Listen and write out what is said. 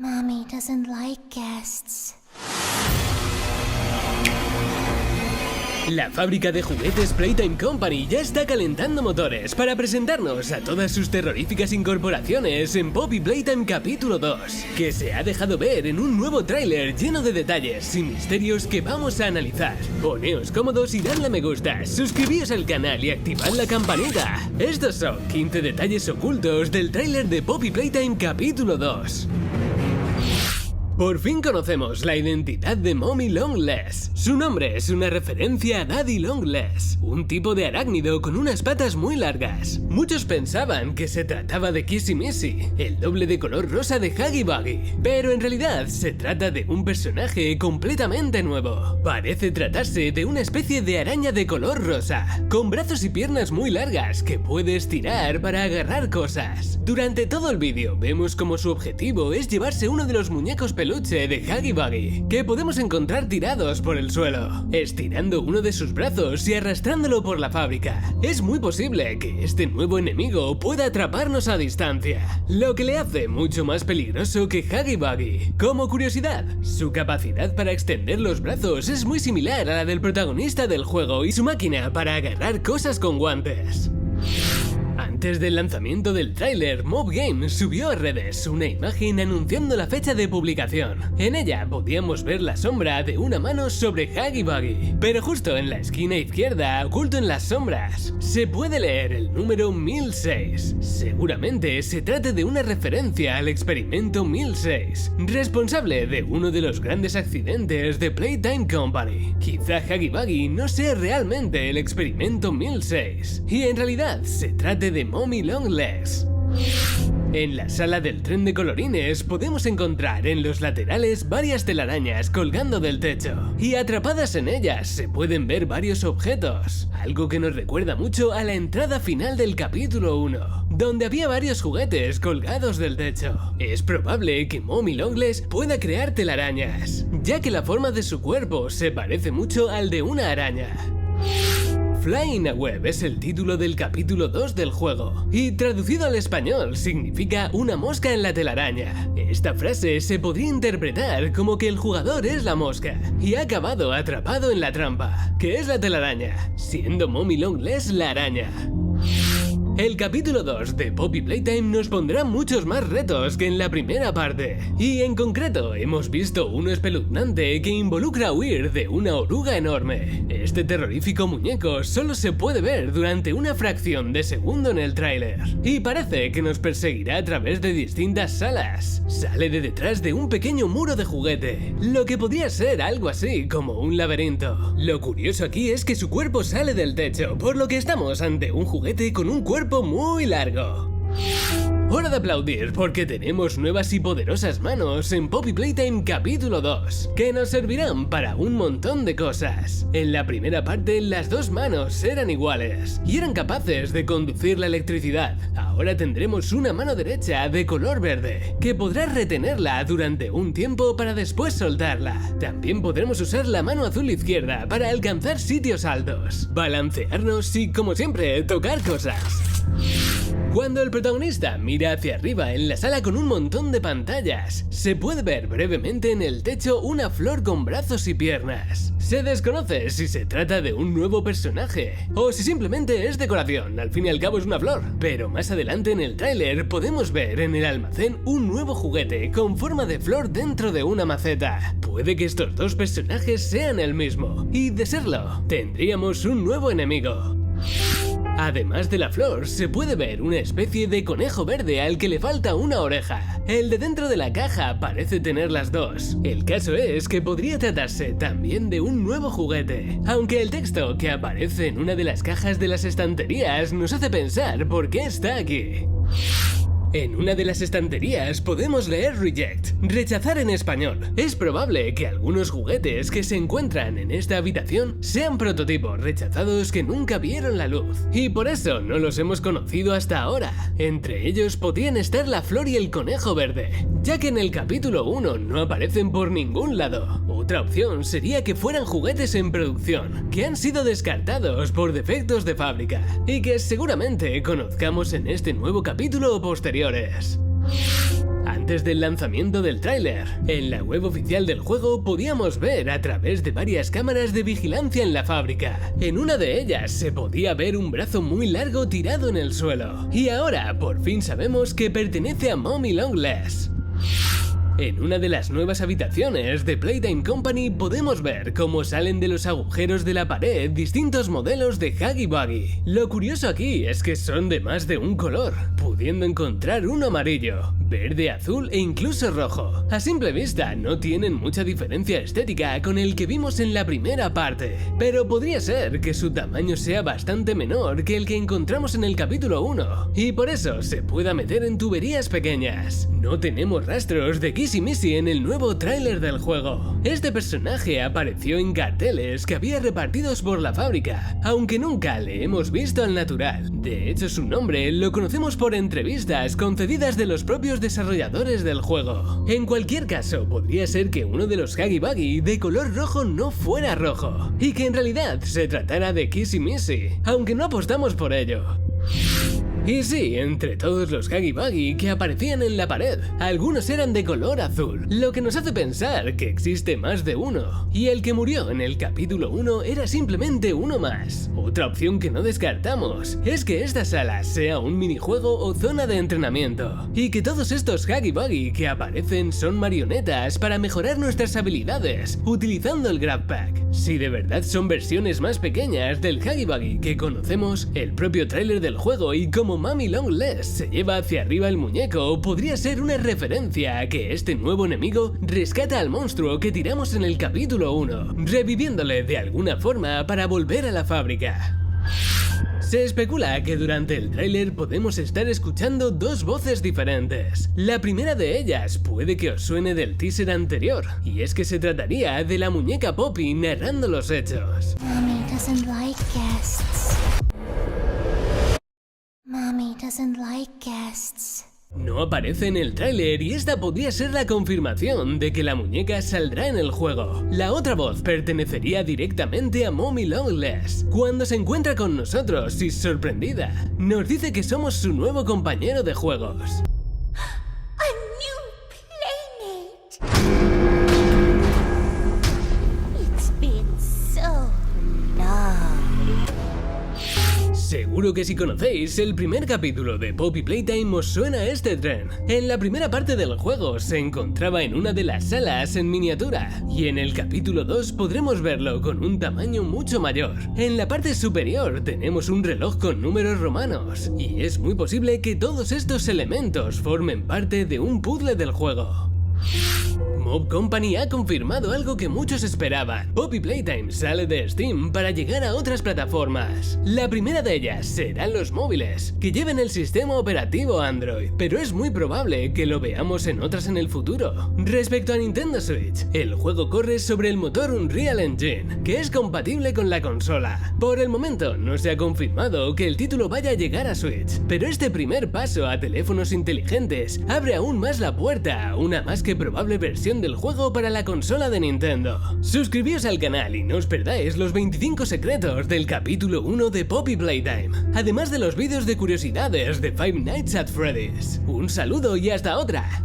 Mommy doesn't like guests. La fábrica de juguetes Playtime Company ya está calentando motores para presentarnos a todas sus terroríficas incorporaciones en Poppy Playtime Capítulo 2, que se ha dejado ver en un nuevo tráiler lleno de detalles y misterios que vamos a analizar. Poneos cómodos y dadle a me gusta, suscribíos al canal y activad la campanita. Estos son 15 detalles ocultos del tráiler de Poppy Playtime Capítulo 2. Por fin conocemos la identidad de Mommy Longless. Su nombre es una referencia a Daddy Longless, un tipo de arácnido con unas patas muy largas. Muchos pensaban que se trataba de Kissy Missy, el doble de color rosa de Huggy Wuggy, pero en realidad se trata de un personaje completamente nuevo. Parece tratarse de una especie de araña de color rosa, con brazos y piernas muy largas que puede estirar para agarrar cosas. Durante todo el vídeo vemos como su objetivo es llevarse uno de los muñecos peluche de Huggy Wuggy, que podemos encontrar tirados por el suelo, estirando uno de sus brazos y arrastrándolo por la fábrica. Es muy posible que este nuevo enemigo pueda atraparnos a distancia, lo que le hace mucho más peligroso que Huggy Wuggy. Como curiosidad, su capacidad para extender los brazos es muy similar a la del protagonista del juego y su máquina para agarrar cosas con guantes. Antes del lanzamiento del tráiler, Mob Games subió a redes una imagen anunciando la fecha de publicación. En ella podíamos ver la sombra de una mano sobre Huggy Wuggy, pero justo en la esquina izquierda, oculto en las sombras, se puede leer el número 1006. Seguramente se trate de una referencia al experimento 1006, responsable de uno de los grandes accidentes de Playtime Company. Quizá Huggy Wuggy no sea realmente el experimento 1006, y en realidad se trate de Mommy Longless. En la sala del tren de colorines podemos encontrar en los laterales varias telarañas colgando del techo, y atrapadas en ellas se pueden ver varios objetos, algo que nos recuerda mucho a la entrada final del capítulo 1, donde había varios juguetes colgados del techo. Es probable que Mommy Longless pueda crear telarañas, ya que la forma de su cuerpo se parece mucho al de una araña. Flying a Web es el título del capítulo 2 del juego, y traducido al español significa una mosca en la telaraña. Esta frase se podría interpretar como que el jugador es la mosca y ha acabado atrapado en la trampa, que es la telaraña, siendo Mommy Longless la araña. El capítulo 2 de Poppy Playtime nos pondrá muchos más retos que en la primera parte, y en concreto hemos visto uno espeluznante que involucra huir de una oruga enorme. Este terrorífico muñeco solo se puede ver durante una fracción de segundo en el tráiler, y parece que nos perseguirá a través de distintas salas. Sale de detrás de un pequeño muro de juguete, lo que podría ser algo así como un laberinto. Lo curioso aquí es que su cuerpo sale del techo, por lo que estamos ante un juguete con un cuerpo muy largo. Hora de aplaudir porque tenemos nuevas y poderosas manos en Poppy Playtime Capítulo 2, que nos servirán para un montón de cosas. En la primera parte las dos manos eran iguales y eran capaces de conducir la electricidad. Ahora tendremos una mano derecha de color verde, que podrá retenerla durante un tiempo para después soltarla. También podremos usar la mano azul izquierda para alcanzar sitios altos, balancearnos y, como siempre, tocar cosas. Cuando el protagonista mira hacia arriba en la sala con un montón de pantallas, se puede ver brevemente en el techo una flor con brazos y piernas. Se desconoce si se trata de un nuevo personaje o si simplemente es decoración, al fin y al cabo es una flor. Pero más adelante en el tráiler podemos ver en el almacén un nuevo juguete con forma de flor dentro de una maceta. Puede que estos dos personajes sean el mismo, y de serlo, tendríamos un nuevo enemigo. Además de la flor, se puede ver una especie de conejo verde al que le falta una oreja. El de dentro de la caja parece tener las dos. El caso es que podría tratarse también de un nuevo juguete, aunque el texto que aparece en una de las cajas de las estanterías nos hace pensar por qué está aquí. En una de las estanterías podemos leer Reject, rechazar en español. Es probable que algunos juguetes que se encuentran en esta habitación sean prototipos rechazados que nunca vieron la luz, y por eso no los hemos conocido hasta ahora. Entre ellos podrían estar la flor y el conejo verde, ya que en el capítulo 1 no aparecen por ningún lado. Otra opción sería que fueran juguetes en producción, que han sido descartados por defectos de fábrica, y que seguramente conozcamos en este nuevo capítulo o posteriores. antes del lanzamiento del tráiler. En la web oficial del juego podíamos ver a través de varias cámaras de vigilancia en la fábrica. En una de ellas se podía ver un brazo muy largo tirado en el suelo. Y ahora por fin sabemos que pertenece a Mommy Longless. En una de las nuevas habitaciones de Playtime Company podemos ver cómo salen de los agujeros de la pared distintos modelos de Huggy Wuggy. Lo curioso aquí es que son de más de un color, pudiendo encontrar uno amarillo, verde, azul e incluso rojo. A simple vista no tienen mucha diferencia estética con el que vimos en la primera parte, pero podría ser que su tamaño sea bastante menor que el que encontramos en el capítulo 1, y por eso se pueda meter en tuberías pequeñas. No tenemos rastros de Kissy Missy en el nuevo tráiler del juego. Este personaje apareció en carteles que había repartidos por la fábrica, aunque nunca le hemos visto al natural. De hecho, su nombre lo conocemos por entrevistas concedidas de los propios desarrolladores del juego. En cualquier caso, podría ser que uno de los Huggy Wuggy de color rojo no fuera rojo, y que en realidad se tratara de Kissy Missy, aunque no apostamos por ello. Y sí, entre todos los Huggy Wuggy que aparecían en la pared, algunos eran de color azul, lo que nos hace pensar que existe más de uno, y el que murió en el capítulo 1 era simplemente uno más. Otra opción que no descartamos es que esta sala sea un minijuego o zona de entrenamiento, y que todos estos Huggy Wuggy que aparecen son marionetas para mejorar nuestras habilidades utilizando el Grab Pack. Si de verdad son versiones más pequeñas del Huggy Wuggy que conocemos, el propio tráiler del juego y como Mommy Longless se lleva hacia arriba el muñeco, podría ser una referencia a que este nuevo enemigo rescata al monstruo que tiramos en el capítulo 1, reviviéndole de alguna forma para volver a la fábrica. Se especula que durante el tráiler podemos estar escuchando dos voces diferentes. La primera de ellas puede que os suene del teaser anterior, y es que se trataría de la muñeca Poppy narrando los hechos. Mommy doesn't like guests. Mommy doesn't like guests. No aparece en el tráiler y esta podría ser la confirmación de que la muñeca saldrá en el juego. La otra voz pertenecería directamente a Mommy Longless. Cuando se encuentra con nosotros y sorprendida, nos dice que somos su nuevo compañero de juegos. A new playmate. It's been so long. Seguro que si conocéis el primer capítulo de Poppy Playtime os suena este tren. En la primera parte del juego se encontraba en una de las salas en miniatura, y en el capítulo 2 podremos verlo con un tamaño mucho mayor. En la parte superior tenemos un reloj con números romanos, y es muy posible que todos estos elementos formen parte de un puzzle del juego. Mob Company ha confirmado algo que muchos esperaban. Poppy Playtime sale de Steam para llegar a otras plataformas. La primera de ellas serán los móviles, que lleven el sistema operativo Android, pero es muy probable que lo veamos en otras en el futuro. Respecto a Nintendo Switch, el juego corre sobre el motor Unreal Engine, que es compatible con la consola. Por el momento no se ha confirmado que el título vaya a llegar a Switch, pero este primer paso a teléfonos inteligentes abre aún más la puerta a una más que probable versión del juego para la consola de Nintendo. Suscribíos al canal y no os perdáis los 25 secretos del capítulo 1 de Poppy Playtime, además de los vídeos de curiosidades de Five Nights at Freddy's. Un saludo y hasta otra.